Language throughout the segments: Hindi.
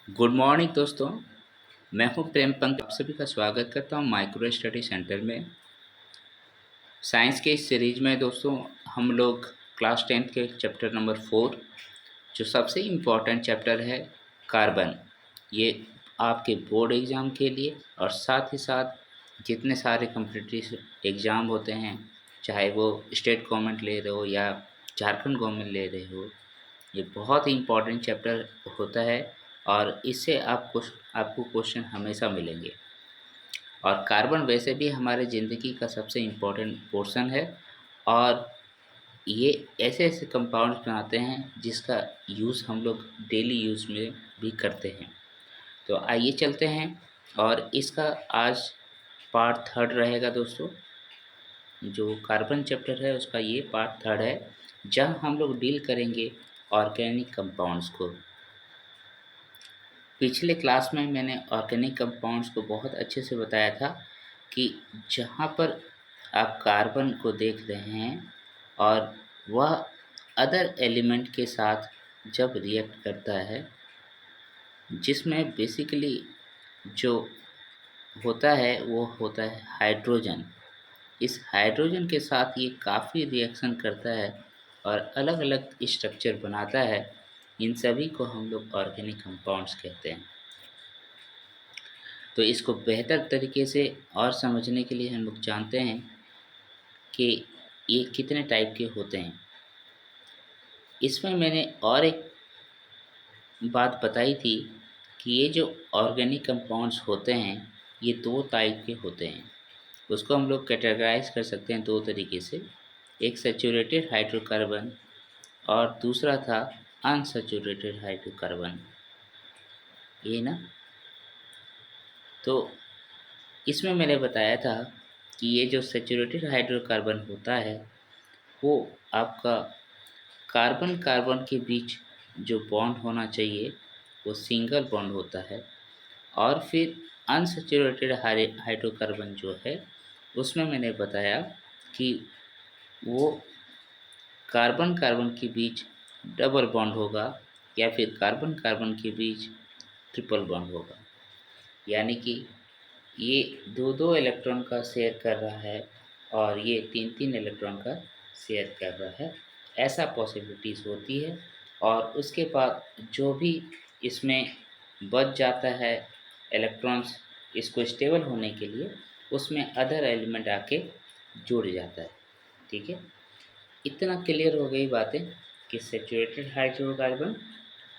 गुड मॉर्निंग दोस्तों। मैं हूं प्रेम पंत, आप सभी का स्वागत करता हूं माइक्रो स्टडी सेंटर में। साइंस के इस सीरीज में दोस्तों हम लोग क्लास 10th के चैप्टर नंबर 4 जो सबसे इम्पॉर्टेंट चैप्टर है कार्बन, ये आपके बोर्ड एग्ज़ाम के लिए और साथ ही साथ जितने सारे कॉम्पिटिटिव एग्ज़ाम होते हैं, चाहे वो स्टेट गवर्नमेंट ले रहे हो या झारखंड गवर्नमेंट ले रहे हो, ये बहुत ही इम्पोर्टेंट चैप्टर होता है और इससे आपको क्वेश्चन हमेशा मिलेंगे। और कार्बन वैसे भी हमारे ज़िंदगी का सबसे इम्पोर्टेंट पोर्शन है और ये ऐसे-ऐसे कंपाउंड्स बनाते हैं जिसका यूज़ हम लोग डेली यूज़ में भी करते हैं। तो आइए चलते हैं और इसका आज पार्ट 3 रहेगा दोस्तों। जो कार्बन चैप्टर है उसका ये पार्ट 3 है, जहाँ हम लोग डील करेंगे ऑर्गेनिक कंपाउंड्स को। पिछले क्लास में मैंने ऑर्गेनिक कंपाउंड्स को बहुत अच्छे से बताया था कि जहाँ पर आप कार्बन को देख रहे हैं और वह अदर एलिमेंट के साथ जब रिएक्ट करता है, जिसमें बेसिकली जो होता है वो होता है हाइड्रोजन। इस हाइड्रोजन के साथ ये काफ़ी रिएक्शन करता है और अलग-अलग स्ट्रक्चर बनाता है। इन सभी को हम लोग ऑर्गेनिक कंपाउंड्स कहते हैं। तो इसको बेहतर तरीके से और समझने के लिए हम लोग जानते हैं कि ये कितने टाइप के होते हैं। इसमें मैंने और एक बात बताई थी कि ये जो ऑर्गेनिक कंपाउंड्स होते हैं, ये 2 टाइप के होते हैं। उसको हम लोग कैटेगराइज़ कर सकते हैं 2 तरीके से। एक सैचुरेटेड हाइड्रोकार्बन और दूसरा था अनसैचुरेटेड हाइड्रोकार्बन। ये ना, तो इसमें मैंने बताया था कि ये जो सैचुरेटेड हाइड्रोकार्बन होता है, वो आपका कार्बन कार्बन के बीच जो बॉन्ड होना चाहिए, वो सिंगल बॉन्ड होता है। और फिर अनसैचुरेटेड हाइड्रोकार्बन जो है, उसमें मैंने बताया कि वो कार्बन कार्बन के बीच डबल बॉन्ड होगा या फिर कार्बन कार्बन के बीच ट्रिपल बॉन्ड होगा। यानी कि ये 2-2 इलेक्ट्रॉन का शेयर कर रहा है और ये 3-3 इलेक्ट्रॉन का शेयर कर रहा है। ऐसा पॉसिबिलिटीज़ होती है और उसके बाद जो भी इसमें बच जाता है इलेक्ट्रॉन्स, इसको स्टेबल होने के लिए उसमें अदर एलिमेंट आके जुड़ जाता है। ठीक है? इतना क्लियर हो गई बातें कि सैचुरेटेड हाइड्रोकार्बन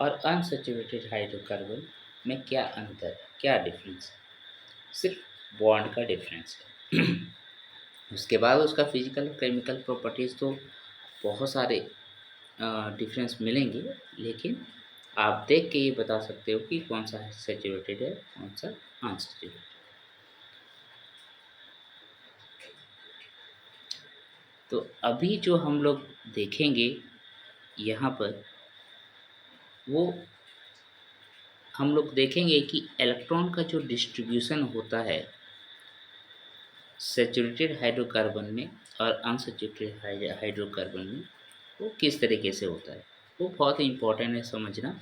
और अनसैचुरेटेड हाइड्रोकार्बन में क्या अंतर है, क्या डिफरेंस है। सिर्फ बॉन्ड का डिफरेंस है। उसके बाद उसका फिजिकल केमिकल प्रॉपर्टीज़ तो बहुत सारे डिफरेंस मिलेंगे, लेकिन आप देख के ये बता सकते हो कि कौन सा सैचुरेटेड है, कौन सा अनसैचुरेटेड। तो अभी जो हम लोग देखेंगे यहाँ पर, वो हम लोग देखेंगे कि इलेक्ट्रॉन का जो डिस्ट्रीब्यूशन होता है सैचुरेटेड हाइड्रोकार्बन में और अनसैचुरेटेड हाइड्रोकार्बन में, वो किस तरीके से होता है। वो बहुत ही इम्पोर्टेंट है समझना,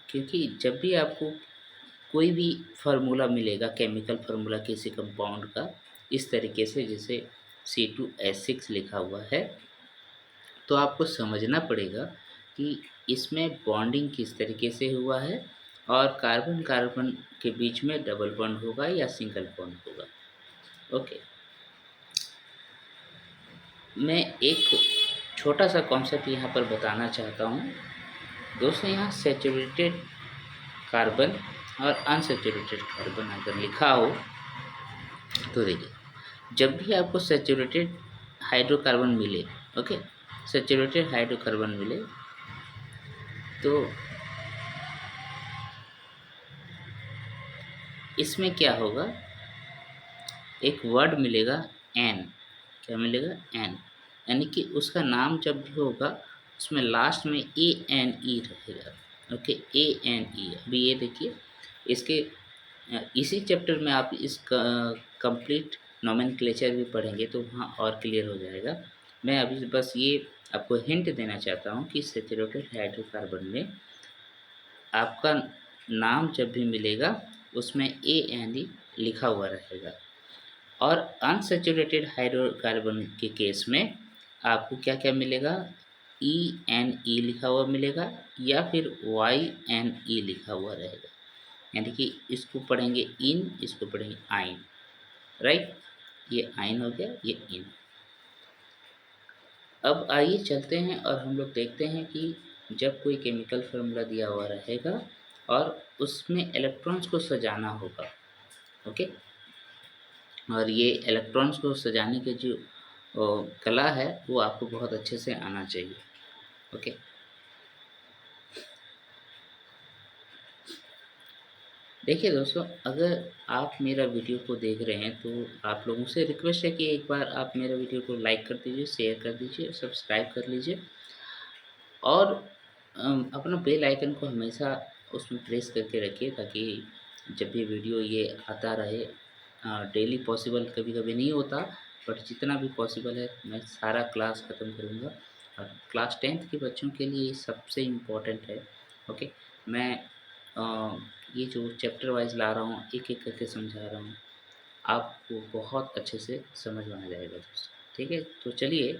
क्योंकि जब भी आपको कोई भी फार्मूला मिलेगा, केमिकल फार्मूला किसी कंपाउंड का, इस तरीके से जैसे C2H6 लिखा हुआ है, तो आपको समझना पड़ेगा कि इसमें बॉन्डिंग किस तरीके से हुआ है और कार्बन कार्बन के बीच में डबल बॉन्ड होगा या सिंगल बॉन्ड होगा। ओके, मैं एक छोटा सा कॉन्सेप्ट यहाँ पर बताना चाहता हूँ दोस्तों। यहाँ सैचुरेटेड कार्बन और अनसैचुरेटेड कार्बन अगर लिखा हो तो देखिए, जब भी आपको सैचुरेटेड हाइड्रोकार्बन मिले, ओके, सैचुरेटेड हाइड्रोकार्बन मिले, तो इसमें क्या होगा, एक वर्ड मिलेगा एन। क्या मिलेगा? एन। यानी कि उसका नाम जब भी होगा उसमें लास्ट में ANE रहेगा। Okay, ANE। अभी ये देखिए, इसके इसी चैप्टर में आप इस कंप्लीट नोमेनक्लेचर भी पढ़ेंगे तो वहाँ और क्लियर हो जाएगा। मैं अभी बस ये आपको हिंट देना चाहता हूँ कि सैचुरेटेड हाइड्रोकार्बन में आपका नाम जब भी मिलेगा उसमें ANE लिखा हुआ रहेगा। और अनसैचुरेटेड हाइड्रोकार्बन के केस में आपको क्या-क्या मिलेगा? ENE लिखा हुआ मिलेगा या फिर YNE लिखा हुआ रहेगा। यानी कि इसको पढ़ेंगे इन, इसको पढ़ेंगे आइन, राइट? ये आइन हो गया, ये इन। अब आइए चलते हैं और हम लोग देखते हैं कि जब कोई केमिकल फ़ॉर्मूला दिया हुआ रहेगा और उसमें इलेक्ट्रॉन्स को सजाना होगा, ओके? और ये इलेक्ट्रॉन्स को सजाने की जो कला है वो आपको बहुत अच्छे से आना चाहिए, ओके? देखिए दोस्तों, अगर आप मेरा वीडियो को देख रहे हैं तो आप लोगों से रिक्वेस्ट है कि एक बार आप मेरा वीडियो को लाइक कर दीजिए, शेयर कर दीजिए, सब्सक्राइब कर लीजिए और अपना बेल आइकन को हमेशा उसमें प्रेस करके रखिए ताकि जब भी वीडियो ये आता रहे। डेली पॉसिबल कभी-कभी नहीं होता, बट जितना भी पॉसिबल है मैं सारा क्लास ख़त्म करूँगा और क्लास 10th के बच्चों के लिए सबसे इम्पोर्टेंट है, ओके? मैं ये जो चैप्टर वाइज़ ला रहा हूँ, एक-एक करके समझा रहा हूँ, आपको बहुत अच्छे से समझ में आ जाएगा दोस्तों, ठीक है? तो चलिए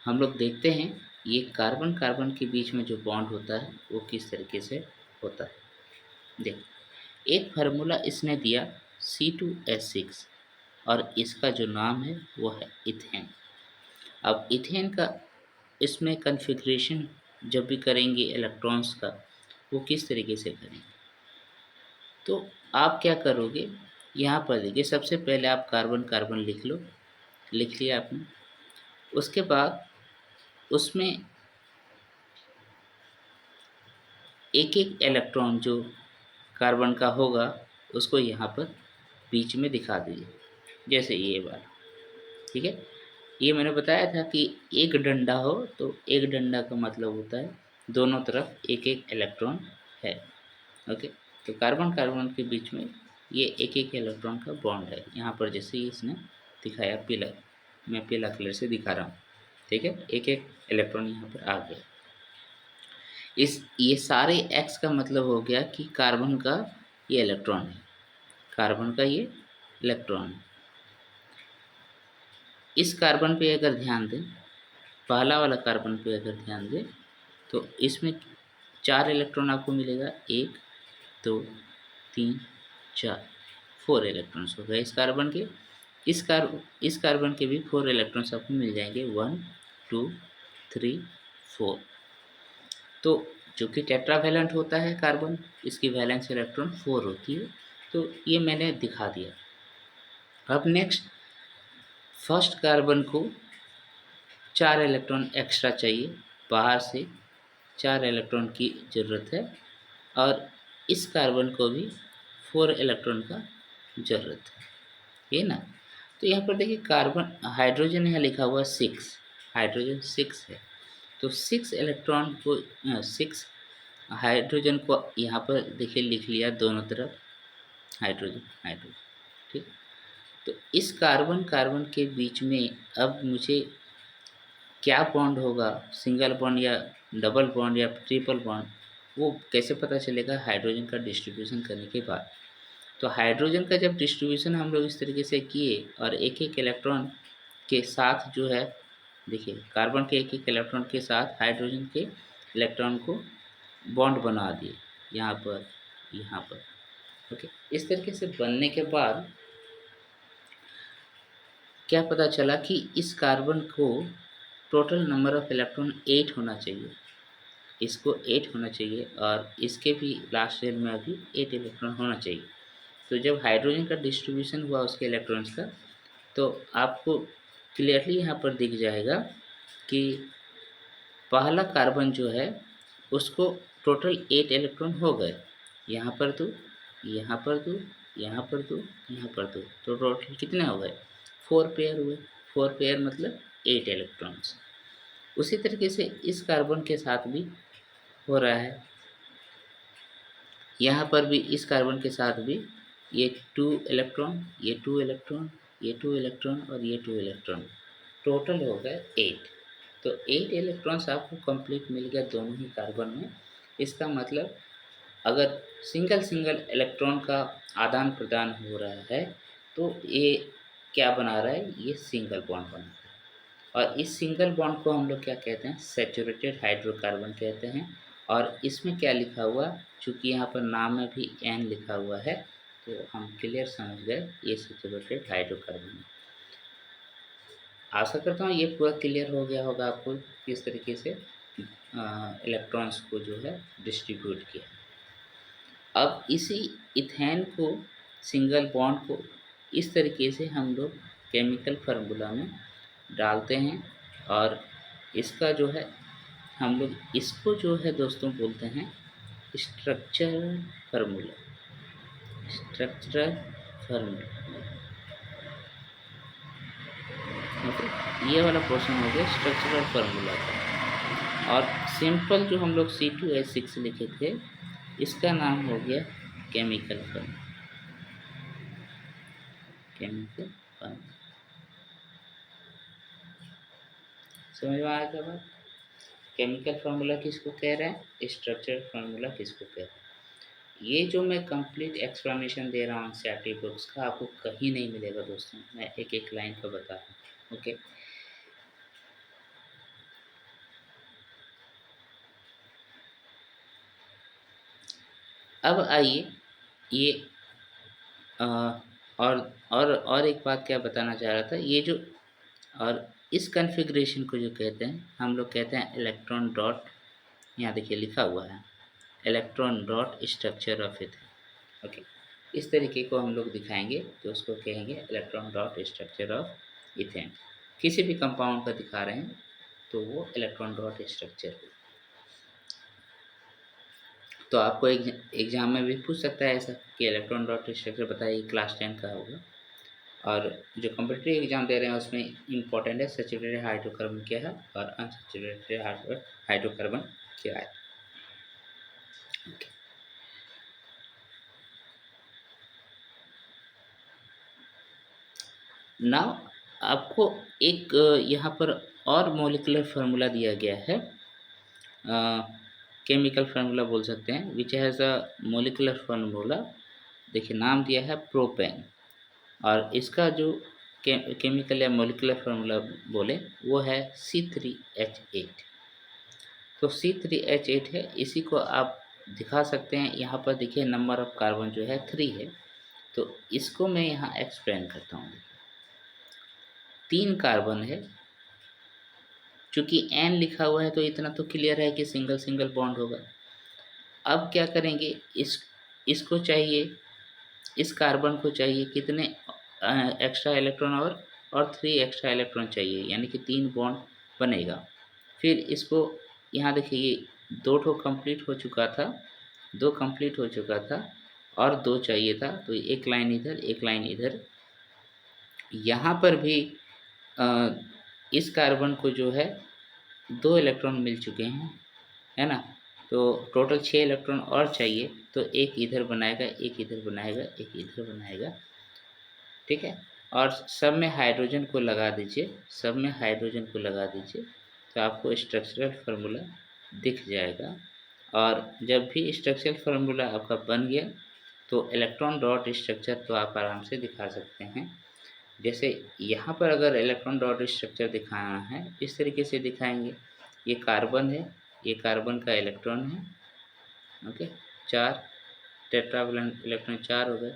हम लोग देखते हैं ये कार्बन-कार्बन के बीच में जो बॉन्ड होता है वो किस तरीके से होता है। देखिए, एक फार्मूला इसने दिया C2H6 और इसका जो नाम है वो है इथेन। अब इथेन का इसमें कॉन्फ़िगरेशन जब भी करेंगे इलेक्ट्रॉन्स का, वो किस तरीके से करेंगे? तो आप क्या करोगे, यहाँ पर देखिए सबसे पहले आप कार्बन-कार्बन लिख लो, लिख लिया आपने। उसके बाद उसमें एक-एक इलेक्ट्रॉन जो कार्बन का होगा उसको यहाँ पर बीच में दिखा दीजिए, जैसे ये वाला, ठीक है? ये मैंने बताया था कि एक डंडा हो तो एक डंडा का मतलब होता है दोनों तरफ एक-एक इलेक्ट्रॉन है, ओके? तो कार्बन-कार्बन के बीच में ये एक-एक इलेक्ट्रॉन का बॉन्ड है। यहाँ पर जैसे ही इसने दिखाया पीला, मैं पीला कलर से दिखा रहा हूँ, ठीक है? एक-एक इलेक्ट्रॉन यहाँ पर आ गया। इस ये सारे एक्स का मतलब हो गया कि कार्बन का ये इलेक्ट्रॉन है, कार्बन का ये इलेक्ट्रॉन है। इस कार्बन पे अगर ध्यान दें, पहला वाला कार्बन पे अगर ध्यान दें, तो इसमें 4 इलेक्ट्रॉन आपको मिलेगा, 1, 2, 3, 4, 4 इलेक्ट्रॉन्स हो गए इस कार्बन के। इस कार्बन के भी 4 इलेक्ट्रॉन्स आपको मिल जाएंगे, 1, 2, 3, 4। तो जो कि टेट्रावैलेंट होता है कार्बन, इसकी वैलेंस इलेक्ट्रॉन 4 होती है, तो ये मैंने दिखा दिया। अब नेक्स्ट फर्स्ट कार्बन को 4 इलेक्ट्रॉन एक्स्ट्रा चाहिए, बाहर से 4 इलेक्ट्रॉन की ज़रूरत है और इस कार्बन को भी 4 इलेक्ट्रॉन का ज़रूरत है, ये ना? तो यहाँ पर देखिए कार्बन हाइड्रोजन यहाँ लिखा हुआ 6, हाइड्रोजन 6 है, तो 6 इलेक्ट्रॉन को 6 हाइड्रोजन को यहाँ पर देखिए लिख लिया दोनों तरफ, हाइड्रोजन, हाइड्रोजन, ठीक? तो इस कार्बन-कार्बन के बीच में अब मुझे क्या बॉन्ड होगा, सिंगल बॉन्ड या डबल बॉन्ड या ट्रिपल बॉन्ड, वो कैसे पता चलेगा? हाइड्रोजन का डिस्ट्रीब्यूशन करने के बाद। तो हाइड्रोजन का जब डिस्ट्रीब्यूशन हम लोग इस तरीके से किए और एक-एक इलेक्ट्रॉन के साथ जो है, देखिए कार्बन के एक-एक इलेक्ट्रॉन के साथ हाइड्रोजन के इलेक्ट्रॉन को बॉन्ड बना दिए, यहाँ पर, यहाँ पर, ओके? इस तरीके से बनने के बाद क्या पता चला कि इस कार्बन को टोटल नंबर ऑफ इलेक्ट्रॉन 8 होना चाहिए, इसको 8 होना चाहिए और इसके भी लास्ट शेल में अभी 8 इलेक्ट्रॉन होना चाहिए। तो जब हाइड्रोजन का डिस्ट्रीब्यूशन हुआ उसके इलेक्ट्रॉन्स का, तो आपको क्लियरली यहाँ पर दिख जाएगा कि पहला कार्बन जो है उसको टोटल 8 इलेक्ट्रॉन हो गए, यहाँ पर 2, यहाँ पर 2, यहाँ पर 2, यहाँ पर 2, तो टोटल कितने हो गए? 4 पेयर हुए, 4 पेयर मतलब 8 इलेक्ट्रॉन्स। उसी तरीके से इस कार्बन के साथ भी हो रहा है, यहाँ पर भी इस कार्बन के साथ भी ये 2 इलेक्ट्रॉन, ये 2 इलेक्ट्रॉन, ये 2 इलेक्ट्रॉन और ये 2 इलेक्ट्रॉन, टोटल हो गए 8। तो 8 इलेक्ट्रॉन्स आपको कंप्लीट मिल गया दोनों ही कार्बन में। इसका मतलब अगर सिंगल सिंगल इलेक्ट्रॉन का आदान प्रदान हो रहा है तो ये क्या बना रहा है, ये सिंगल बॉन्ड बना रहा है। और इस सिंगल बॉन्ड को हम लोग क्या कहते हैं, सैचुरेटेड हाइड्रोकार्बन कहते हैं। और इसमें क्या लिखा हुआ, चूँकि यहाँ पर नाम में भी एन लिखा हुआ है तो हम क्लियर समझ गए ये सैचुरेटेड हाइड्रोकार्बन है। आशा करता हूँ ये पूरा क्लियर हो गया होगा आपको किस तरीके से इलेक्ट्रॉन्स को जो है डिस्ट्रीब्यूट किया। अब इसी इथेन को, सिंगल बॉन्ड को इस तरीके से हम लोग केमिकल फार्मूला में डालते हैं और इसका जो है हम लोग इसको जो है दोस्तों बोलते हैं structural formula. Structural formula, okay, ये वाला पोर्शन हो गया स्ट्रक्चरल फार्मूला का। और सिंपल जो हम लोग C2H6 लिखे थे इसका नाम हो गया केमिकल फार्मूला। केमिकल फार्मूला समझ में आया क्या बात? केमिकल फार्मूला किसको कह रहे हैं, स्ट्रक्चरल फार्मूला किसको कह रहे हैं। ये जो मैं कंप्लीट एक्सप्लेनेशन दे रहा हूँ एनसीईआरटी बुक्स का, आपको कहीं नहीं मिलेगा दोस्तों, मैं एक एक लाइन का बता रहा हूँ। ओके, अब आइए ये अ, और एक बात क्या बताना चाह रहा था, ये जो और इस कॉन्फ़िगरेशन को जो कहते हैं हम लोग कहते हैं इलेक्ट्रॉन डॉट, यहाँ देखिए लिखा हुआ है electron dot structure of ethane. Okay, इस तरीके को हम लोग दिखाएंगे तो उसको कहेंगे electron dot structure of ethane. किसी भी कंपाउंड का दिखा रहे हैं तो वो इलेक्ट्रॉन डॉट स्ट्रक्चर हो। तो आपको एग्जाम में भी पूछ सकता है ऐसा कि इलेक्ट्रॉन डॉट स्ट्रक्चर बताइए, क्लास 10 का होगा। और जो कॉम्पिटिटिव एग्जाम दे रहे हैं उसमें इम्पोर्टेंट है सैचुरेटेड हाइड्रोकार्बन क्या है और अनसैचुरेटेड हाइड्रोकार्बन क्या है। नाउ आपको एक यहाँ पर और मॉलिक्यूलर फार्मूला दिया गया है, केमिकल फार्मूला बोल सकते हैं, which has a molecular formula. देखिए नाम दिया है प्रोपेन और इसका जो केमिकल या मॉलिक्यूलर फार्मूला बोले वो है C3H8। तो C3H8 है, इसी को आप दिखा सकते हैं। यहाँ पर देखिए नंबर ऑफ कार्बन जो है 3 है, तो इसको मैं यहाँ एक्सप्लेन करता हूँ। 3 कार्बन है, चूँकि N लिखा हुआ है तो इतना तो क्लियर है कि सिंगल सिंगल बॉन्ड होगा। अब क्या करेंगे, इसको चाहिए, इस कार्बन को चाहिए कितने एक्स्ट्रा इलेक्ट्रॉन और 3 एक्स्ट्रा इलेक्ट्रॉन चाहिए, यानी कि 3 बॉन्ड बनेगा। फिर इसको यहाँ देखिए ये 2 ठो कंप्लीट हो चुका था, 2 कंप्लीट हो चुका था और 2 चाहिए था, तो एक लाइन इधर एक लाइन इधर। यहाँ पर भी इस कार्बन को जो है 2 इलेक्ट्रॉन मिल चुके हैं, है ना। तो टोटल 6 इलेक्ट्रॉन और चाहिए, तो एक इधर बनाएगा, एक इधर बनाएगा, एक इधर बनाएगा, ठीक है। और सब में हाइड्रोजन को लगा दीजिए, सब में हाइड्रोजन को लगा दीजिए, तो आपको स्ट्रक्चरल फार्मूला दिख जाएगा। और जब भी स्ट्रक्चरल फार्मूला आपका बन गया तो इलेक्ट्रॉन डॉट स्ट्रक्चर तो आप आराम से दिखा सकते हैं। जैसे यहाँ पर अगर इलेक्ट्रॉन डॉट स्ट्रक्चर दिखाना है इस तरीके से दिखाएंगे। ये कार्बन है, ये कार्बन का इलेक्ट्रॉन है, ओके, 4 टेट्रावैलेंट इलेक्ट्रॉन 4 हो गए।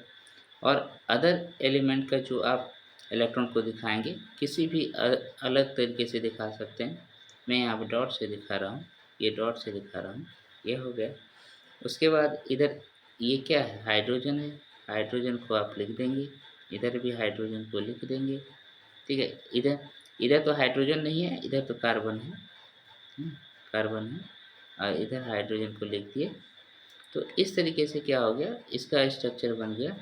और अदर एलिमेंट का जो आप इलेक्ट्रॉन को दिखाएंगे किसी भी अलग तरीके से दिखा सकते हैं। मैं यहाँ पर डॉट से दिखा रहा हूँ, ये डॉट से दिखा रहा हूँ, ये हो गया। उसके बाद इधर ये क्या है, हाइड्रोजन है, हाइड्रोजन को आप लिख देंगे, इधर भी हाइड्रोजन को लिख देंगे, ठीक है। इधर इधर तो हाइड्रोजन नहीं है, इधर तो कार्बन है, कार्बन है, और इधर हाइड्रोजन को लिख दिए। तो इस तरीके से क्या हो गया, इसका स्ट्रक्चर बन गया।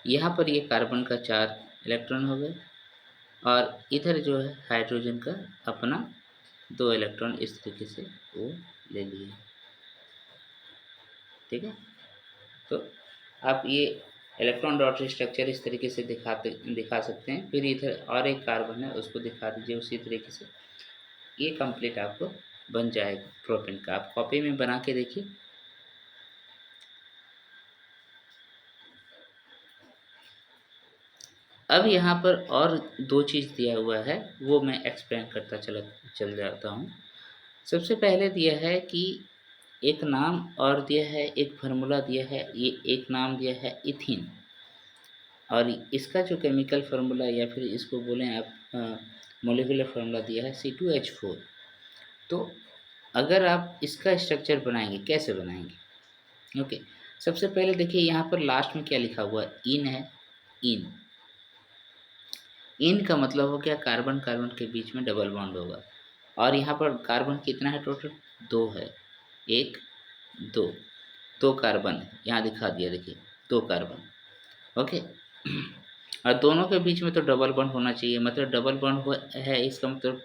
यहाँ पर ये कार्बन का 4 इलेक्ट्रॉन हो गए और इधर जो है हाइड्रोजन का अपना 2 इलेक्ट्रॉन इस तरीके से वो ले लिए, ठीक है। तो आप ये इलेक्ट्रॉन डॉट स्ट्रक्चर इस तरीके से दिखा सकते हैं। फिर इधर और एक कार्बन है उसको दिखा दीजिए उसी तरीके से। ये कंप्लीट आपको बन जाएगा प्रोपेन का। आप कॉपी में बना के देखिए। अब यहाँ पर और दो चीज़ दिया हुआ है, वो मैं एक्सप्लेन करता चल जाता हूँ। सबसे पहले दिया है कि एक नाम और दिया है, एक फार्मूला दिया है, ये एक नाम दिया है इथीन, और इसका जो केमिकल फार्मूला या फिर इसको बोलें आप मॉलिक्यूलर फार्मूला दिया है C2H4। तो अगर आप इसका स्ट्रक्चर बनाएंगे, कैसे बनाएंगे? ओके, सबसे पहले देखिए यहाँ पर लास्ट में क्या लिखा हुआ है, इन है। इन इन का मतलब हो गया कार्बन कार्बन के बीच में डबल बॉन्ड होगा, और यहाँ पर कार्बन कितना है टोटल? दो है, एक दो, दो कार्बन है, यहाँ दिखा दिया देखिए, दो कार्बन। ओके, और दोनों के बीच में तो डबल बॉन्ड होना चाहिए, मतलब डबल बॉन्ड हुआ है, इसका मतलब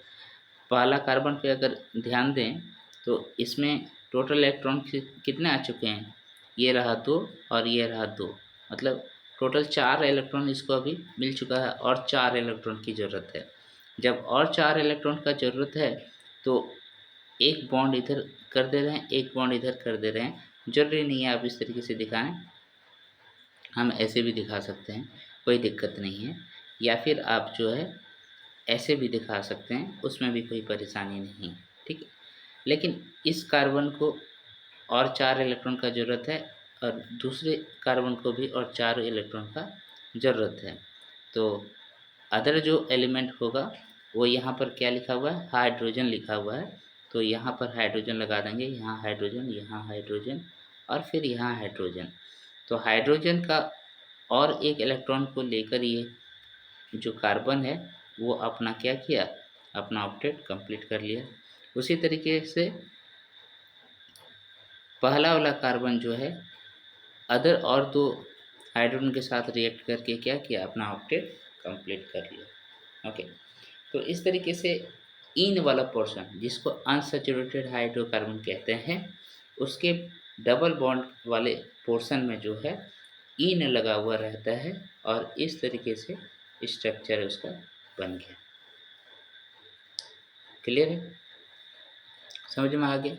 पहला कार्बन पे अगर ध्यान दें तो इसमें टोटल इलेक्ट्रॉन कितने आ चुके हैं, ये रहा दो और ये रहा दो, मतलब टोटल 4 इलेक्ट्रॉन इसको अभी मिल चुका है, और 4 इलेक्ट्रॉन की ज़रूरत है। जब और 4 इलेक्ट्रॉन का ज़रूरत है तो एक बॉन्ड इधर कर दे रहे हैं, एक बॉन्ड इधर कर दे रहे हैं। ज़रूरी नहीं है आप इस तरीके से दिखाएं, हम ऐसे भी दिखा सकते हैं, कोई दिक्कत नहीं है। या फिर आप जो है ऐसे भी दिखा सकते हैं, उसमें भी कोई परेशानी नहीं है, ठीक है। लेकिन इस कार्बन को और 4 इलेक्ट्रॉन का ज़रूरत है, और दूसरे कार्बन को भी और 4 इलेक्ट्रॉन का ज़रूरत है। तो अदर जो एलिमेंट होगा वो यहाँ पर क्या लिखा हुआ है, हाइड्रोजन लिखा हुआ है, तो यहाँ पर हाइड्रोजन लगा देंगे, यहाँ हाइड्रोजन, यहाँ हाइड्रोजन, और फिर यहाँ हाइड्रोजन। तो हाइड्रोजन का और एक इलेक्ट्रॉन को लेकर ये जो कार्बन है वो अपना क्या किया, अपना ऑक्टेट कंप्लीट कर लिया। उसी तरीके से पहला वाला कार्बन जो है अदर और दो हाइड्रोजन के साथ रिएक्ट करके क्या किया, अपना ऑक्टेट कंप्लीट कर लिया। ओके, तो इस तरीके से इन वाला पोर्शन जिसको अनसैचुरेटेड हाइड्रोकार्बन कहते हैं, उसके डबल बॉन्ड वाले पोर्शन में जो है इन लगा हुआ रहता है, और इस तरीके से स्ट्रक्चर उसका बन गया। क्लियर है, समझ में आ गया?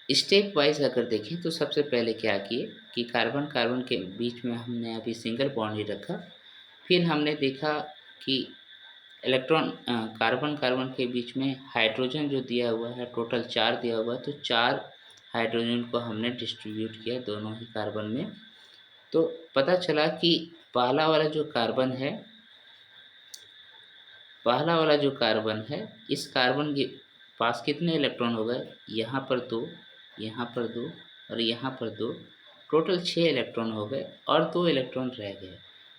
स्टेप वाइज अगर देखें तो सबसे पहले क्या किए कि कार्बन कार्बन के बीच में हमने अभी सिंगल बॉन्ड ही रखा, फिर हमने देखा कि इलेक्ट्रॉन कार्बन कार्बन के बीच में हाइड्रोजन जो दिया हुआ है टोटल 4 दिया हुआ है, तो 4 हाइड्रोजन को हमने डिस्ट्रीब्यूट किया दोनों ही कार्बन में। तो पता चला कि पहला वाला जो कार्बन है, पहला वाला जो कार्बन है, इस कार्बन के पास कितने इलेक्ट्रॉन हो गए, यहाँ पर दो, यहाँ पर दो, और यहाँ पर दो, टोटल 6 इलेक्ट्रॉन हो गए, और 2 इलेक्ट्रॉन रह गए।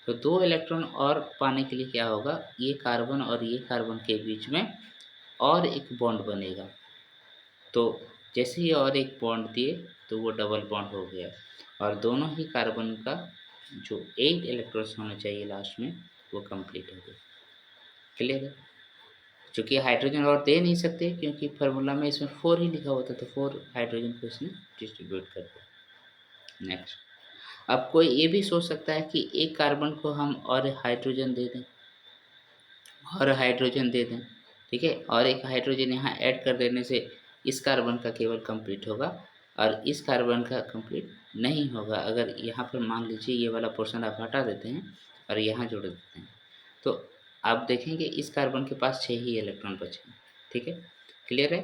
तो 2 इलेक्ट्रॉन और पाने के लिए क्या होगा, ये कार्बन और ये कार्बन के बीच में और एक बॉन्ड बनेगा। तो जैसे ही और एक बॉन्ड दिए तो वो डबल बॉन्ड हो गया, और दोनों ही कार्बन का जो 8 इलेक्ट्रॉन्स होना चाहिए लास्ट में, वो कंप्लीट हो गया। क्लियर है? चूँकि हाइड्रोजन और दे नहीं सकते क्योंकि फार्मूला में इसमें 4 ही लिखा होता, तो 4 हाइड्रोजन को इसने डिस्ट्रीब्यूट कर दिया। नेक्स्ट, अब कोई ये भी सोच सकता है कि एक कार्बन को हम और हाइड्रोजन दे दें, और हाइड्रोजन दे दें, ठीक है, और एक हाइड्रोजन यहाँ ऐड कर देने से इस कार्बन का केवल कंप्लीट होगा, और इस कार्बन का कंप्लीट नहीं होगा। अगर यहाँ पर मान लीजिए ये वाला पोर्शन आप हटा देते हैं और यहाँ जोड़ देते हैं, तो आप देखेंगे इस कार्बन के पास 6 ही इलेक्ट्रॉन बचे हैं, ठीक है। क्लियर है?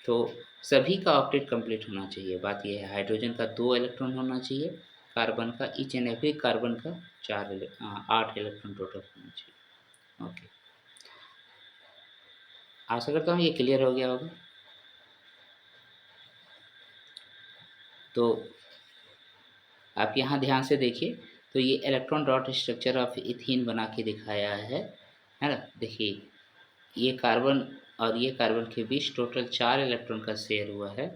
तो सभी का ऑक्टेट कंप्लीट होना चाहिए। बात यह है, हाइड्रोजन का 2 इलेक्ट्रॉन होना चाहिए, कार्बन का ईच एंड एवरी कार्बन का 8 इलेक्ट्रॉन टोटल होना चाहिए। ओके, आशा करता हूँ ये क्लियर हो गया होगा। तो आप यहाँ ध्यान से देखिए, तो ये electron dot structure of ethene बना के दिखाया है ना। देखिए ये कार्बन और ये कार्बन के बीच टोटल 4 इलेक्ट्रॉन का शेयर हुआ है,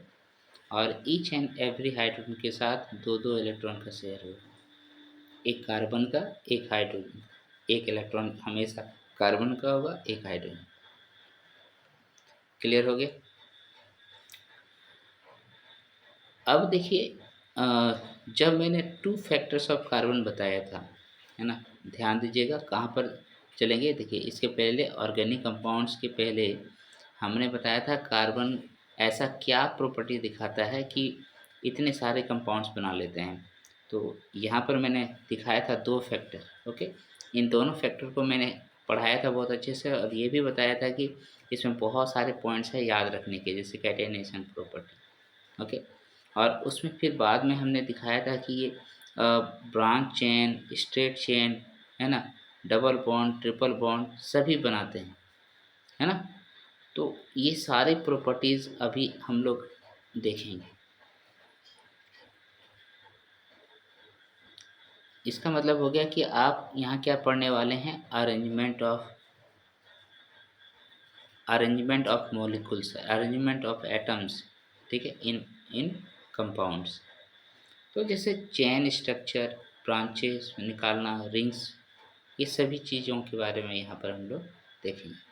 और ईच एंड एवरी हाइड्रोजन के साथ 2-2 इलेक्ट्रॉन का शेयर हुआ है। एक कार्बन का, एक हाइड्रोजन, एक इलेक्ट्रॉन हमेशा कार्बन का होगा, एक हाइड्रोजन। क्लियर हो गया? अब देखिए जब मैंने 2 फैक्टर्स ऑफ कार्बन बताया था, है ना, ध्यान दीजिएगा कहाँ पर चलेंगे। देखिए इसके पहले ऑर्गेनिक कंपाउंड्स के पहले हमने बताया था कार्बन ऐसा क्या प्रॉपर्टी दिखाता है कि इतने सारे कंपाउंड्स बना लेते हैं। तो यहाँ पर मैंने दिखाया था 2 फैक्टर, ओके। इन दोनों फैक्टर को मैंने पढ़ाया था बहुत अच्छे से, और ये भी बताया था कि इसमें बहुत सारे पॉइंट्स हैं याद रखने के, जैसे कैटेनेशन प्रॉपर्टी, ओके। और उसमें फिर बाद में हमने दिखाया था कि ये ब्रांच चेन, स्ट्रेट चेन, है ना, डबल बॉन्ड, ट्रिपल बॉन्ड सभी बनाते हैं, है ना। तो ये सारे प्रॉपर्टीज़ अभी हम लोग देखेंगे। इसका मतलब हो गया कि आप यहाँ क्या पढ़ने वाले हैं, arrangement of molecules, arrangement of atoms, ठीक है, इन इन कंपाउंड्स। तो जैसे चेन स्ट्रक्चर, ब्रांचेस निकालना, रिंग्स, ये सभी चीज़ों के बारे में यहाँ पर हम लोग देखेंगे।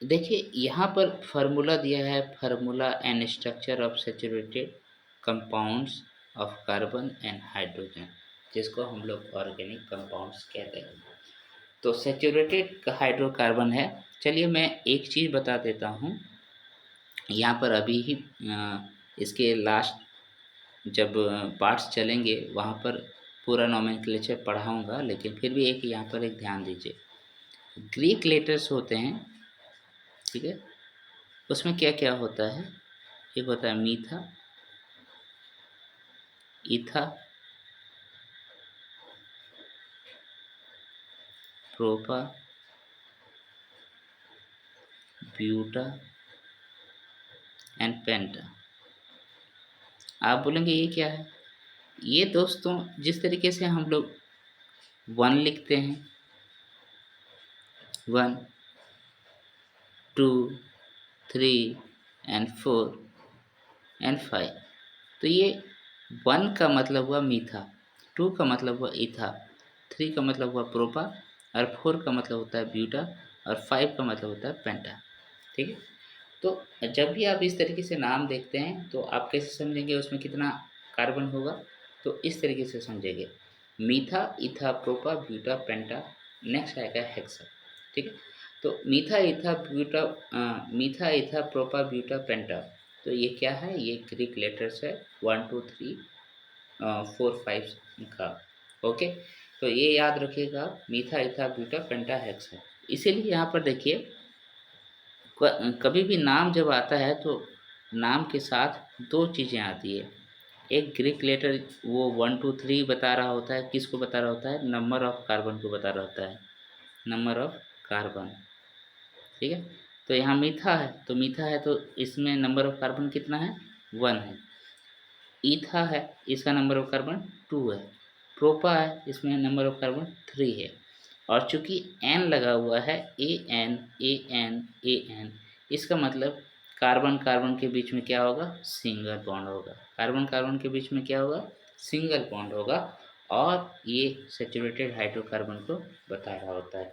देखिए यहाँ पर फार्मूला दिया है, formula and structure of saturated compounds of carbon and hydrogen, जिसको हम लोग ऑर्गेनिक कंपाउंड्स कहते हैं। तो सैचुरेटेड हाइड्रोकार्बन है। चलिए मैं एक चीज़ बता देता हूँ, यहाँ पर अभी ही इसके लास्ट जब पार्ट्स चलेंगे वहाँ पर पूरा नोमेनक्लेचर पढ़ाऊँगा, लेकिन फिर भी एक यहाँ पर एक ध्यान दीजिए। ग्रीक लेटर्स होते हैं, ठीक है, उसमें क्या क्या होता है। एक होता है मीथा, ईथा, प्रोपा, ब्यूटा एंड पेंटा। आप बोलेंगे ये क्या है। ये दोस्तों जिस तरीके से हम लोग 1 लिखते हैं, 1, 2, 3 एंड 4 एंड 5, तो ये 1 का मतलब हुआ मीथा, 2 का मतलब हुआ ईथा, 3 का मतलब हुआ प्रोपा, और 4 का मतलब होता है ब्यूटा, और 5 का मतलब होता है पेंटा, ठीक है। तो जब भी आप इस तरीके से नाम देखते हैं तो आप कैसे समझेंगे उसमें कितना कार्बन होगा। तो इस तरीके से समझेंगे, मीथा, इथा, प्रोपा, ब्यूटा, पेंटा, नेक्स्ट आएगा हेक्सा, ठीक है। तो मीथा, इथा, प्रोपा, ब्यूटा, पेंटा, तो ये क्या है, ये ग्रीक लेटर्स है 1, 2, 3, 4, 5 का, ओके। तो ये याद रखिएगा, मीथा, इथा, ब्यूटा, पेंटा, हेक्सा। इसीलिए यहाँ पर देखिए, कभी भी नाम जब आता है तो नाम के साथ 2 चीज़ें आती है। एक ग्रीक लेटर वो 1, 2, 3 बता रहा होता है, किसको बता रहा होता है, नंबर ऑफ कार्बन को बता रहा होता है, नंबर ऑफ कार्बन, ठीक है। तो यहाँ मीठा है, तो मीठा है तो इसमें नंबर ऑफ कार्बन कितना है, 1 है। ईथा है, इसका नंबर ऑफ कार्बन 2 है। प्रोपा है, इसमें नंबर ऑफ कार्बन 3 है। और चूंकि एन लगा हुआ है, A N A N A N, इसका मतलब कार्बन कार्बन के बीच में क्या होगा, सिंगल बॉन्ड होगा। कार्बन कार्बन के बीच में क्या होगा, सिंगल बॉन्ड होगा, और ये सैचुरेटेड हाइड्रोकार्बन को बता रहा होता है।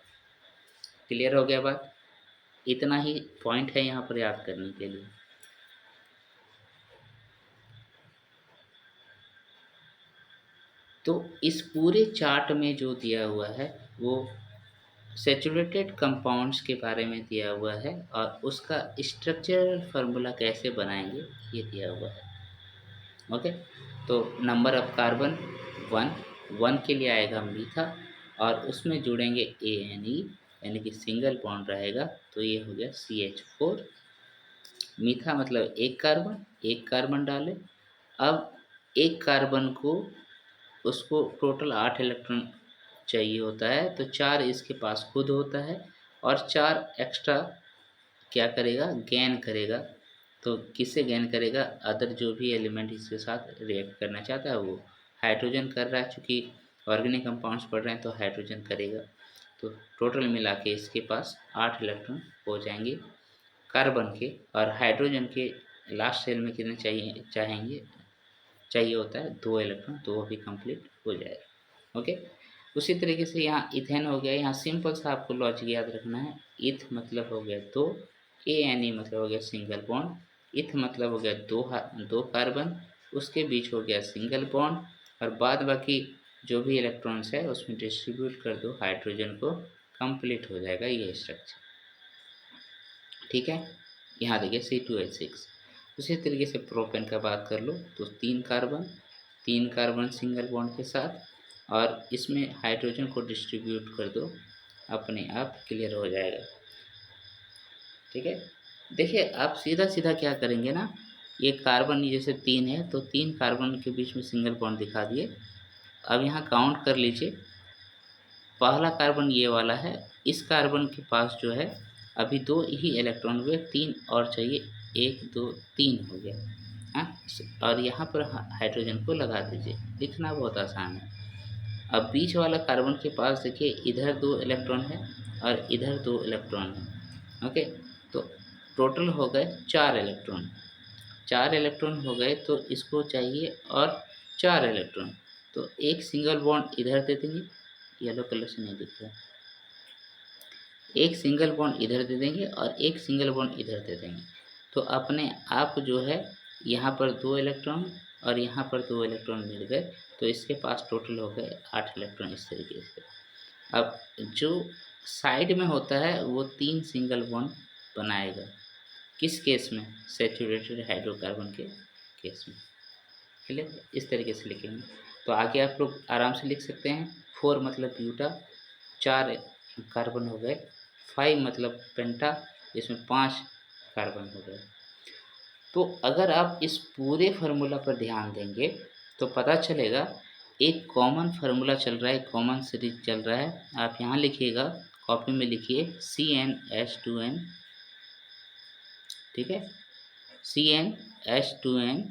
क्लियर हो गया बात। इतना ही पॉइंट है यहाँ पर याद करने के लिए। तो इस पूरे चार्ट में जो दिया हुआ है वो सैचुरेटेड कंपाउंड्स के बारे में दिया हुआ है, और उसका स्ट्रक्चरल फार्मूला कैसे बनाएंगे ये दिया हुआ है, ओके। तो नंबर ऑफ कार्बन 1, 1 के लिए आएगा मीठा, और उसमें जुड़ेंगे ए एन ई, यानी कि सिंगल बॉन्ड रहेगा, तो ये हो गया CH4। मीठा मतलब एक कार्बन डाले। अब एक कार्बन को, उसको टोटल 8 इलेक्ट्रॉन चाहिए होता है, तो 4 इसके पास खुद होता है, और 4 एक्स्ट्रा क्या करेगा, गेन करेगा। तो किससे गेन करेगा, अदर जो भी एलिमेंट इसके साथ रिएक्ट करना चाहता है वो। हाइड्रोजन कर रहा है, चूँकि ऑर्गेनिक कंपाउंड्स पढ़ रहे हैं तो हाइड्रोजन करेगा। तो टोटल मिला के इसके पास 8 इलेक्ट्रॉन हो जाएंगे कार्बन के, और हाइड्रोजन के लास्ट सेल में कितने चाहिए होता है 2 इलेक्ट्रॉन, तो वो भी कंप्लीट हो जाएगा, ओके। उसी तरीके से यहाँ इथेन हो गया। यहाँ सिंपल सा आपको लॉजिक याद रखना है। इथ मतलब हो गया 2, ANE मतलब हो गया सिंगल बॉन्ड, इथ मतलब हो गया 2 कार्बन, उसके बीच हो गया सिंगल बॉन्ड, और बाद बाकी जो भी इलेक्ट्रॉन्स है उसमें डिस्ट्रीब्यूट कर दो हाइड्रोजन को, कंप्लीट हो जाएगा ये स्ट्रक्चर। ठीक है। यहाँ देखिए C2H6। उसी तरीके से प्रोपेन का बात कर लो तो 3 कार्बन सिंगल बॉन्ड के साथ, और इसमें हाइड्रोजन को डिस्ट्रीब्यूट कर दो, अपने आप क्लियर हो जाएगा। ठीक है। देखिए आप सीधा सीधा क्या करेंगे ना, ये कार्बन जैसे 3 है तो 3 कार्बन के बीच में सिंगल बॉन्ड दिखा दिए। अब यहाँ काउंट कर लीजिए, पहला कार्बन ये वाला है, इस कार्बन के पास जो है अभी 2 ही इलेक्ट्रॉन हुए, 3 और चाहिए, 1 2 3 हो गया। हाँ, और यहाँ पर हाइड्रोजन को लगा दीजिए। लिखना बहुत आसान है। अब बीच वाला कार्बन के पास देखिए इधर 2 इलेक्ट्रॉन है और इधर 2 इलेक्ट्रॉन है। ओके, तो टोटल हो गए 4 इलेक्ट्रॉन। 4 इलेक्ट्रॉन हो गए तो इसको चाहिए और 4 इलेक्ट्रॉन, तो एक सिंगल बॉन्ड इधर दे देंगे, येलो कलर से नहीं दिख रहा, एक सिंगल बॉन्ड इधर दे देंगे और एक सिंगल बॉन्ड इधर दे देंगे। तो अपने आप जो है यहाँ पर 2 इलेक्ट्रॉन और यहाँ पर 2 इलेक्ट्रॉन मिल गए, तो इसके पास टोटल हो गए 8 इलेक्ट्रॉन इस तरीके से। अब जो साइड में होता है वो 3 सिंगल बॉन्ड बनाएगा। किस केस में? सैचुरेटेड हाइड्रोकार्बन के केस में। क्लियर? इस तरीके से लिखेंगे। तो आगे आप लोग आराम से लिख सकते हैं। 4 मतलब ब्यूटा, 4 कार्बन हो गए। 5 मतलब पेंटा, जिसमें 5 कार्बन हो गए। तो अगर आप इस पूरे फार्मूला पर ध्यान देंगे तो पता चलेगा एक कॉमन फार्मूला चल रहा है, कॉमन सीरीज चल रहा है। आप यहाँ लिखिएगा, कॉपी में लिखिए CnH2n। ठीक है, CnH2n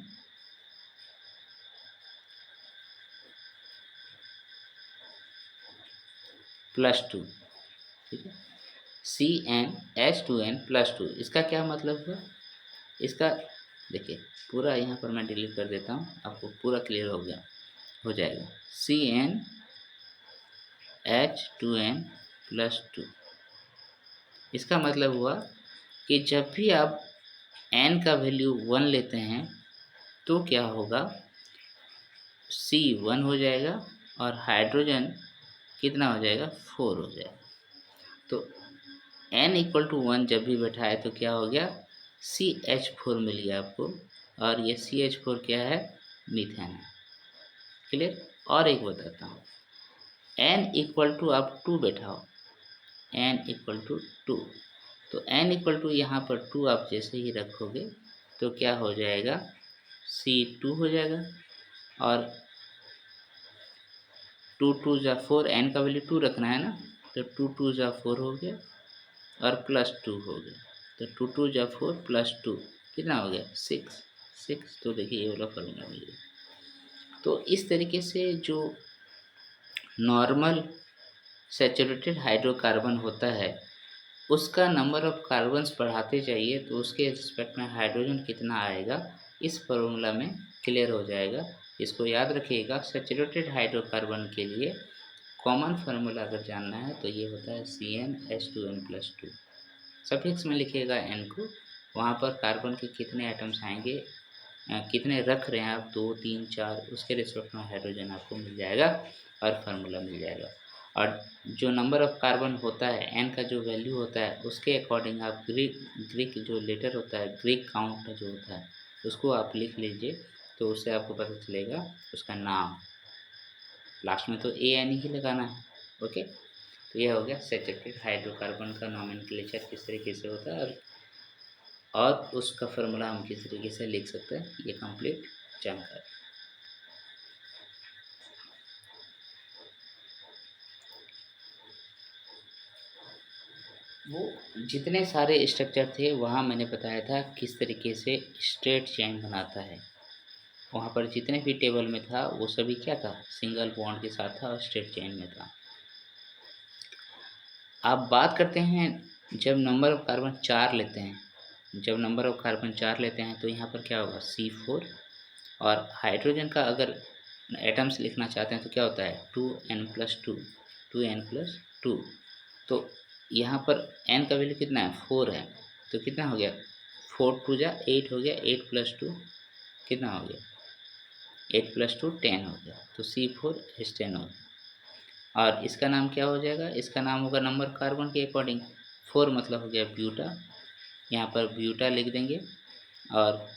+2। ठीक है, CnH2n +2। इसका क्या मतलब हुआ? इसका देखिए पूरा यहाँ पर मैं डिलीट कर देता हूँ, आपको पूरा क्लियर हो जाएगा। CnH2n+2। इसका मतलब हुआ कि जब भी आप n का वैल्यू 1 लेते हैं तो क्या होगा, C1 हो जाएगा और हाइड्रोजन कितना हो जाएगा, 4 हो जाएगा। तो n = 1 जब भी बैठाए तो क्या हो गया, CH4 मिल गया आपको, और ये CH4 क्या है, मीथेन है। क्लियर? और एक बताता हूँ, n = आप 2 बैठाओ, n = 2, तो n = यहाँ पर 2 आप जैसे ही रखोगे तो क्या हो जाएगा, C2 हो जाएगा, और 2 2 जा 4, n का वैल्यू 2 रखना है ना, तो 2 2 जा 4 हो गया और +2 हो गया, तो 2 2 जा 4 +2 कितना हो गया, 6। तो देखिए ये वाला फॉर्मूला मिल गया। तो इस तरीके से जो नॉर्मल सैचुरेटेड हाइड्रोकार्बन होता है उसका नंबर ऑफ कार्बन्स बढ़ाते जाइए तो उसके रिस्पेक्ट में हाइड्रोजन कितना आएगा, इस फॉर्मूला में क्लियर हो जाएगा। इसको याद रखिएगा, सैचुरेटेड हाइड्रोकार्बन के लिए कॉमन फार्मूला अगर जानना है तो ये होता है CnH2n+2। सफिक्स में लिखिएगा n को, वहाँ पर कार्बन के कितने एटम्स आएंगे, कितने रख रहे हैं आप, 2 3 4, उसके रिस्पेक्ट में हाइड्रोजन आपको मिल जाएगा और फार्मूला मिल जाएगा। और जो नंबर ऑफ कार्बन होता है, n का जो वैल्यू होता है उसके अकॉर्डिंग आप ग्रीक जो लेटर होता है, ग्रीक काउंट जो होता है उसको आप लिख लीजिए, तो उससे आपको पता चलेगा उसका नाम। लास्ट में तो AN ही लगाना है। ओके, तो यह हो गया सैचुरेटेड हाइड्रोकार्बन का नॉमेनक्लेचर किस तरीके से होता है, और उसका फार्मूला हम किस तरीके से लिख सकते हैं, ये कंप्लीट जानकारी। वो जितने सारे स्ट्रक्चर थे वहाँ मैंने बताया था किस तरीके से स्ट्रेट चेन बनाता है। वहाँ पर जितने भी टेबल में था वो सभी क्या था, सिंगल बॉन्ड के साथ था और स्ट्रेट चेन में था। आप बात करते हैं जब नंबर ऑफ कार्बन 4 लेते हैं, जब नंबर ऑफ कार्बन 4 लेते हैं तो यहाँ पर क्या होगा, C4। और हाइड्रोजन का अगर एटम्स लिखना चाहते हैं तो क्या होता है, 2n+2, 2n+2। तो यहाँ पर n का वैल्यू कितना है, 4 है, तो कितना हो गया, 4 2 जा 8 हो गया, 8+2 कितना हो गया, 8+2 10 हो गया, तो C4H10 हो गया। और इसका नाम क्या हो जाएगा, इसका नाम होगा नंबर कार्बन के अकॉर्डिंग, 4 मतलब हो गया ब्यूटा, यहाँ पर ब्यूटा लिख देंगे और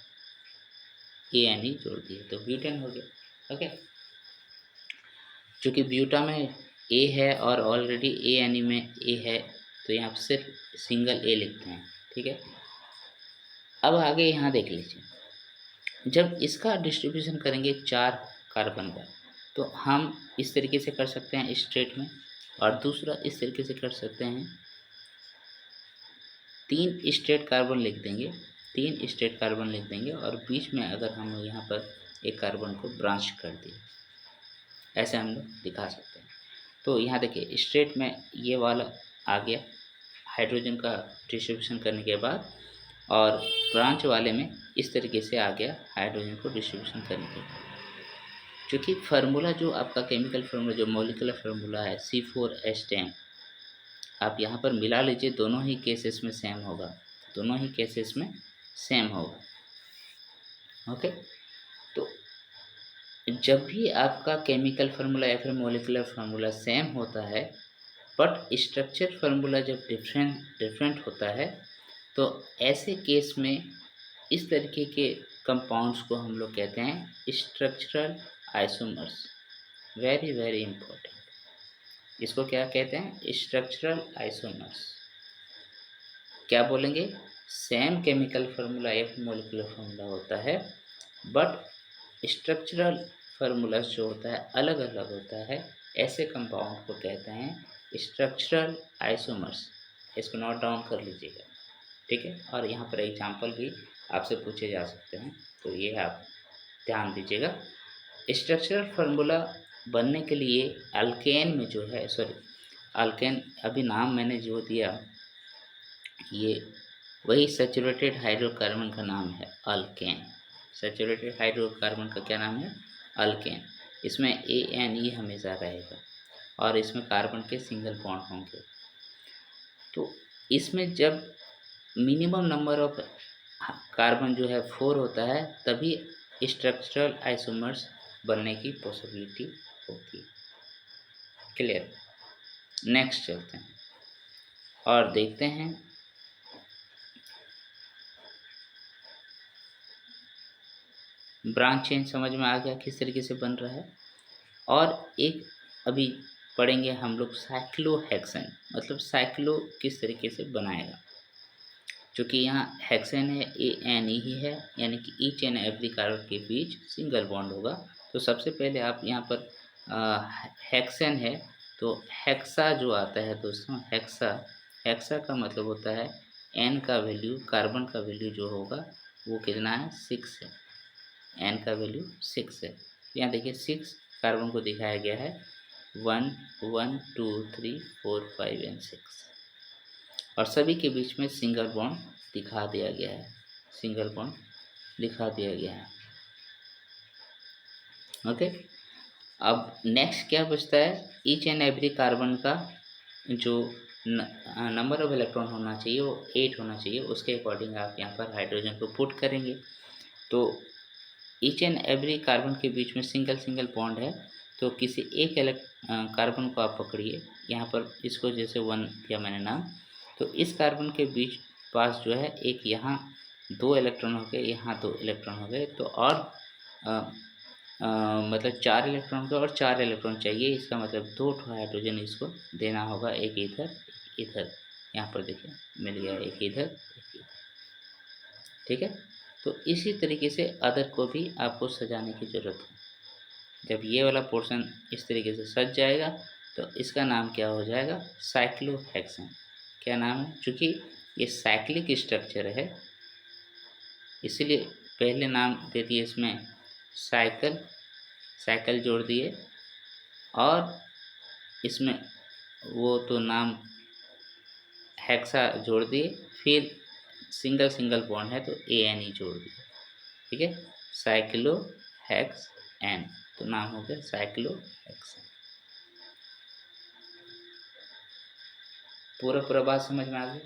ANE जोड़ दिए तो ब्यूटेन हो गया। ओके, चूँकि ब्यूटा में A है और ऑलरेडी ANE में A है तो यहाँ पर सिर्फ सिंगल A लिखते हैं। ठीक है, अब आगे यहाँ देख लीजिए, जब इसका डिस्ट्रीब्यूशन करेंगे 4 कार्बन का तो हम इस तरीके से कर सकते हैं स्ट्रेट में, और दूसरा इस तरीके से कर सकते हैं। 3 स्ट्रेट कार्बन लिख देंगे, 3 स्ट्रेट कार्बन लिख देंगे और बीच में अगर हम यहाँ पर एक कार्बन को ब्रांच कर दिए, ऐसे हम लोग दिखा सकते हैं। तो यहाँ देखिए स्ट्रेट में ये वाला आ गया हाइड्रोजन का डिस्ट्रीब्यूशन करने के बाद, और ब्रांच वाले में इस तरीके से आ गया हाइड्रोजन को डिस्ट्रीब्यूशन करने के बाद। क्योंकि फार्मूला जो आपका केमिकल फार्मूला जो मॉलिक्यूलर फार्मूला है C4H10, आप यहाँ पर मिला लीजिए, दोनों ही केसेस में सेम होगा, दोनों ही केसेस में सेम होगा। ओके, तो जब भी आपका केमिकल फार्मूला या फिर मॉलिक्यूलर फार्मूला सेम होता है बट स्ट्रक्चर फार्मूला जब डिफरेंट होता है तो ऐसे केस में इस तरीके के कंपाउंड्स को हम लोग कहते हैं structural isomers. Very very important, इसको क्या कहते हैं? Structural isomers. क्या बोलेंगे? सेम केमिकल फार्मूला या मॉलिक्यूलर फार्मूला होता है बट स्ट्रक्चरल फार्मूला जो होता है अलग अलग होता है, ऐसे कंपाउंड को कहते हैं स्ट्रक्चरल आइसोमर्स। इसको नोट डाउन कर लीजिएगा, ठीक है। और यहाँ पर एग्जांपल भी आपसे पूछे जा सकते हैं, तो ये आप ध्यान दीजिएगा। स्ट्रक्चरल फार्मूला बनने के लिए अल्केन में जो है, अल्केन अभी नाम मैंने जो दिया ये वही सैचुरेटेड हाइड्रोकार्बन का नाम है अल्केन। सैचुरेटेड हाइड्रोकार्बन का क्या नाम है? अल्केन। इसमें ANE हमेशा रहेगा और इसमें कार्बन के सिंगल बॉन्ड होंगे। तो इसमें जब मिनिमम नंबर ऑफ कार्बन जो है 4 होता है तभी स्ट्रक्चरल आइसोमर्स बनने की पॉसिबिलिटी होती है। क्लियर? नेक्स्ट चलते हैं और देखते हैं ब्रांच चेन समझ में आ गया किस तरीके से बन रहा है। और एक अभी पढ़ेंगे हम लोग साइक्लोहेक्सेन, मतलब साइक्लो किस तरीके से बनाएगा। चूँकि यहाँ हेक्सेन है ANE ही है, यानी कि ईच एंड एवरी कार्बन के बीच सिंगल बॉन्ड होगा। तो सबसे पहले आप यहाँ पर हेक्सेन है तो हेक्सा जो आता है दोस्तों, हेक्सा का मतलब होता है N का वैल्यू, कार्बन का वैल्यू जो होगा वो कितना है? 6 है। N का वैल्यू 6 है। यहाँ देखिए 6 कार्बन को दिखाया गया है, 1 1 2 3 4 5 एंड 6, और सभी के बीच में सिंगल बॉन्ड दिखा दिया गया है, सिंगल बॉन्ड दिखा दिया गया है। ओके, अब नेक्स्ट क्या बचता है? ईच एंड एवरी कार्बन का जो नंबर ऑफ इलेक्ट्रॉन होना चाहिए वो 8 होना चाहिए, उसके अकॉर्डिंग आप यहाँ पर हाइड्रोजन को पुट करेंगे। तो ईच एंड एवरी कार्बन के बीच में सिंगल बॉन्ड है, तो किसी एक कार्बन को आप पकड़िए, यहाँ पर इसको जैसे 1 दिया मैंने नाम, तो इस कार्बन के बीच पास जो है एक यहाँ 2 इलेक्ट्रॉन हो गए, यहाँ 2 इलेक्ट्रॉन हो गए, तो और मतलब 4 इलेक्ट्रॉन का और 4 इलेक्ट्रॉन चाहिए। इसका मतलब 2 हाइड्रोजन इसको देना होगा, एक इधर यहाँ पर देखिए मिल गया, एक इधर। ठीक है, तो इसी तरीके से अदर को भी आपको सजाने की ज़रूरत है। जब ये वाला पोर्शन इस तरीके से सज जाएगा तो इसका नाम क्या हो जाएगा? साइक्लोहेक्सेन। क्या नाम है? चूँकि ये साइक्लिक स्ट्रक्चर है इसीलिए पहले नाम दे दिए इसमें साइकिल जोड़ दिए, और इसमें वो तो नाम हेक्सा जोड़ दिए, फिर सिंगल बॉन्ड है तो ANE जोड़ दिए। ठीक है, साइक्लोहेक्सेन, तो नाम हो गया साइक्लोहेक्सेन। पूरा बात समझ में आ गया?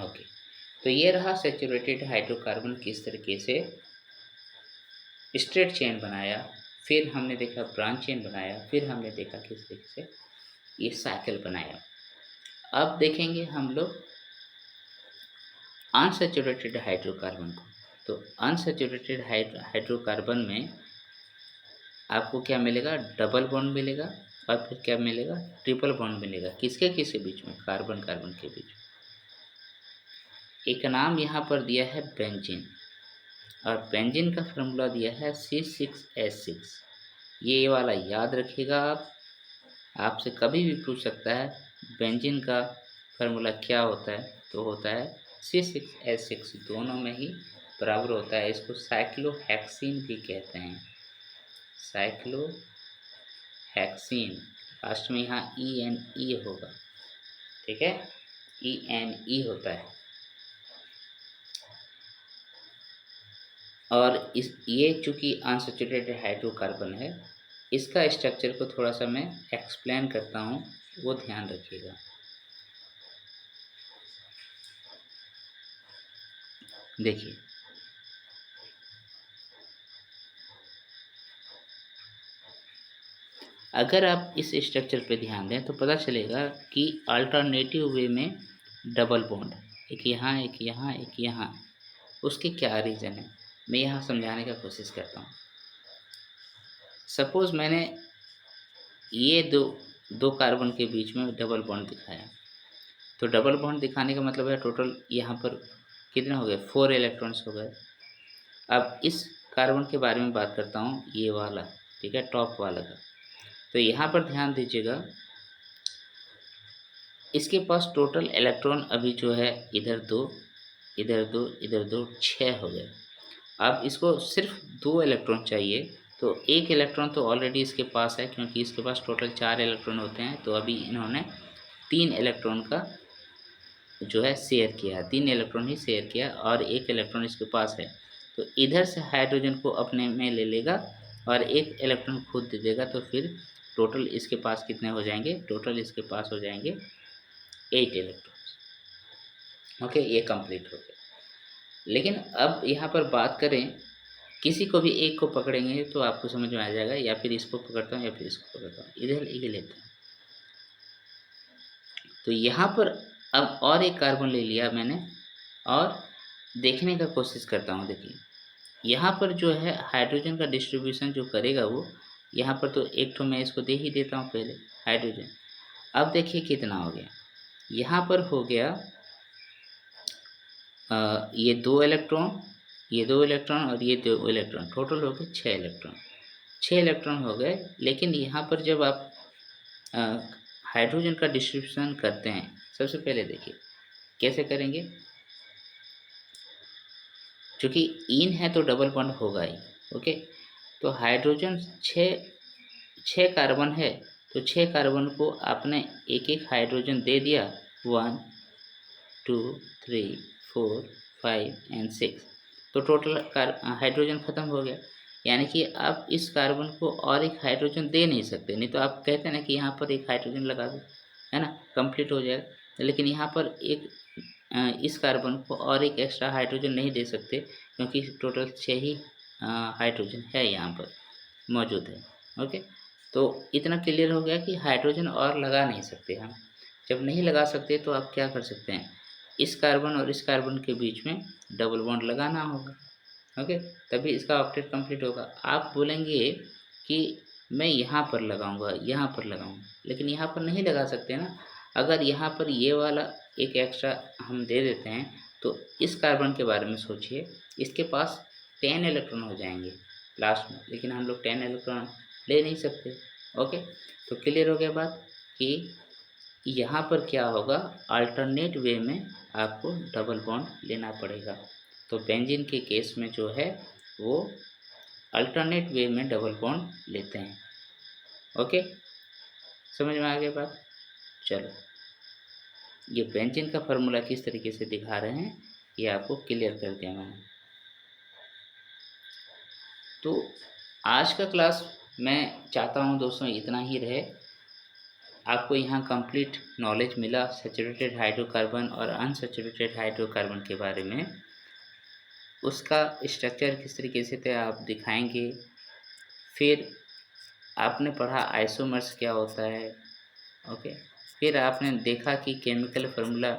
ओके, तो ये रहा सैचुरेटेड हाइड्रोकार्बन किस तरीके से स्ट्रेट चेन बनाया, फिर हमने देखा ब्रांच चेन बनाया, फिर हमने देखा किस तरीके से ये साइकिल बनाया। अब देखेंगे हम लोग अनसैचुरेटेड हाइड्रोकार्बन को। तो अनसैचुरेटेड हाइड्रोकार्बन में आपको क्या मिलेगा, डबल बॉन्ड मिलेगा और फिर क्या मिलेगा, ट्रिपल बॉन्ड मिलेगा। किसके किसके बीच में, कार्बन कार्बन के बीच में। एक नाम यहाँ पर दिया है बेंजीन, और बेंजीन का फॉर्मूला दिया है C6H6। ये वाला याद रखिएगा आप, आपसे कभी भी पूछ सकता है बेंजीन का फार्मूला क्या होता है, तो होता है C6H6, दोनों में ही बराबर होता है। इसको साइक्लोहेक्सीन भी कहते हैं, साइक्लोहेक्सीन। लास्ट में यहाँ ENE होगा, ठीक है, ENE होता है। और ये चूँकि अनसैचुरेटेड हाइड्रोकार्बन है, इसका स्ट्रक्चर को थोड़ा सा मैं एक्सप्लेन करता हूँ, वो ध्यान रखिएगा। देखिए, अगर आप इस स्ट्रक्चर पे ध्यान दें तो पता चलेगा कि अल्टरनेटिव वे में डबल बॉन्ड, एक यहाँ एक यहाँ एक यहाँ, उसके क्या रीज़न है, मैं यहाँ समझाने का कोशिश करता हूँ। सपोज़ मैंने ये दो कार्बन के बीच में डबल बॉन्ड दिखाया, तो डबल बॉन्ड दिखाने का मतलब है टोटल यहाँ पर कितने हो गए, 4 इलेक्ट्रॉन्स हो गए। अब इस कार्बन के बारे में बात करता हूँ, ये वाला, ठीक है, टॉप वाला का। तो यहाँ पर ध्यान दीजिएगा, इसके पास टोटल इलेक्ट्रॉन अभी जो है, इधर दो इधर दो इधर दो, 6 हो गए। अब इसको सिर्फ 2 इलेक्ट्रॉन चाहिए, तो एक इलेक्ट्रॉन तो ऑलरेडी इसके पास है, क्योंकि इसके पास टोटल 4 इलेक्ट्रॉन होते हैं। तो अभी इन्होंने 3 इलेक्ट्रॉन का जो है शेयर किया है, 3 इलेक्ट्रॉन ही शेयर किया, और एक इलेक्ट्रॉन इसके पास है। तो इधर से हाइड्रोजन को अपने में ले लेगा और एक इलेक्ट्रॉन खुद दे देगा, तो फिर टोटल इसके पास कितने हो जाएंगे, टोटल इसके पास हो जाएंगे 8 इलेक्ट्रॉन्स। ओके, ये कंप्लीट हो गया। लेकिन अब यहाँ पर बात करें, किसी को भी एक को पकड़ेंगे तो आपको समझ में आ जाएगा, या फिर इसको पकड़ता हूँ या फिर इसको पकड़ता हूँ, इधर ये लेता हूँ। तो यहाँ पर अब और एक कार्बन ले लिया मैंने, और देखने का कोशिश करता हूँ। देखिए, यहाँ पर जो है हाइड्रोजन का डिस्ट्रीब्यूशन जो करेगा वो, यहाँ पर तो एक तो मैं इसको दे ही देता हूँ पहले, हाइड्रोजन। अब देखिए कितना हो गया, यहाँ पर हो गया ये 2 इलेक्ट्रॉन, ये 2 इलेक्ट्रॉन और ये 2 इलेक्ट्रॉन, टोटल हो गए 6 इलेक्ट्रॉन, 6 इलेक्ट्रॉन हो गए। लेकिन यहाँ पर जब आप हाइड्रोजन का डिस्ट्रीब्यूशन करते हैं, सबसे पहले देखिए कैसे करेंगे। चूँकि इन है तो डबल बॉन्ड होगा ही, ओके। तो हाइड्रोजन 6 कार्बन है, तो 6 कार्बन को आपने एक एक हाइड्रोजन दे दिया, 1 2 3 4 5 एंड 6, तो टोटल हाइड्रोजन ख़त्म हो गया। यानी कि आप इस कार्बन को और एक हाइड्रोजन दे नहीं सकते, नहीं तो आप कहते हैं ना कि यहाँ पर एक हाइड्रोजन लगा दो, है ना, कंप्लीट हो जाएगा। लेकिन यहाँ पर एक इस कार्बन को और एक एक्स्ट्रा हाइड्रोजन नहीं दे सकते, क्योंकि टोटल 6 ही हाइड्रोजन है यहाँ पर मौजूद है। ओके, तो इतना क्लियर हो गया कि हाइड्रोजन और लगा नहीं सकते हम। जब नहीं लगा सकते तो आप क्या कर सकते हैं, इस कार्बन और इस कार्बन के बीच में डबल बॉन्ड लगाना होगा। ओके, तभी इसका ऑक्टेट कंप्लीट होगा। आप बोलेंगे कि मैं यहाँ पर लगाऊंगा, यहाँ पर लगाऊंगा, लेकिन यहाँ पर नहीं लगा सकते ना। अगर यहाँ पर ये वाला एक एक्स्ट्रा हम दे देते हैं, तो इस कार्बन के बारे में सोचिए, इसके पास 10 इलेक्ट्रॉन हो जाएंगे लास्ट में, लेकिन हम लोग 10 इलेक्ट्रॉन ले नहीं सकते। ओके, तो क्लियर हो गया बात कि यहाँ पर क्या होगा, अल्टरनेट वे में आपको डबल बॉन्ड लेना पड़ेगा। तो बेंजीन के केस में जो है वो अल्टरनेट वे में डबल बॉन्ड लेते हैं। ओके, समझ में आ गया बात। चलो, ये बेंजीन का फार्मूला किस तरीके से दिखा रहे हैं ये आपको क्लियर कर दिया मैंने। तो आज का क्लास मैं चाहता हूँ दोस्तों इतना ही रहे। आपको यहाँ कंप्लीट नॉलेज मिला सैचुरेटेड हाइड्रोकार्बन और अनसैचुरेटेड हाइड्रोकार्बन के बारे में। उसका स्ट्रक्चर किस तरीके से थे आप दिखाएंगे। फिर आपने पढ़ा आइसोमर्स क्या होता है। ओके, फिर आपने देखा कि केमिकल फार्मूला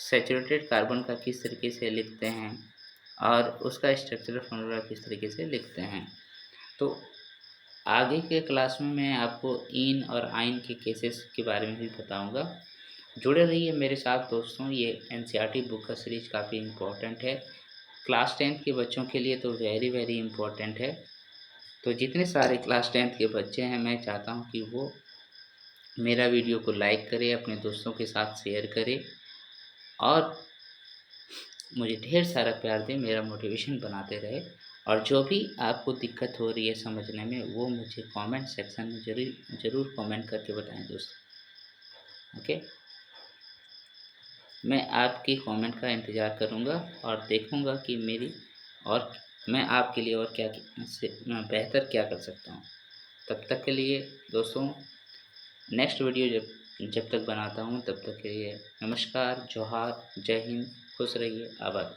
सैचुरेटेड कार्बन का किस तरीके से लिखते हैं और उसका स्ट्रक्चरल फॉर्मूला किस तरीके से लिखते हैं। तो आगे के क्लास में मैं आपको इन और आइन के केसेस के बारे में भी बताऊंगा। जुड़े रहिए मेरे साथ दोस्तों। ये एनसीईआरटी बुक का सीरीज काफ़ी इम्पोर्टेंट है, क्लास 10th के बच्चों के लिए तो वेरी वेरी इम्पोर्टेंट है। तो जितने सारे क्लास 10th के बच्चे हैं, मैं चाहता हूँ कि वो मेरा वीडियो को लाइक करें, अपने दोस्तों के साथ शेयर करें और मुझे ढेर सारा प्यार दें, मेरा मोटिवेशन बनाते रहे। और जो भी आपको दिक्कत हो रही है समझने में, वो मुझे कमेंट सेक्शन में ज़रूर कमेंट करके बताएं दोस्तों। ओके, मैं आपकी कमेंट का इंतज़ार करूँगा और देखूँगा कि और मैं आपके लिए और क्या से बेहतर क्या कर सकता हूँ। तब तक के लिए दोस्तों, नेक्स्ट वीडियो जब तक बनाता हूँ तब तक के लिए नमस्कार, जोहार, जय हिंद, खुश रहिए, आभार।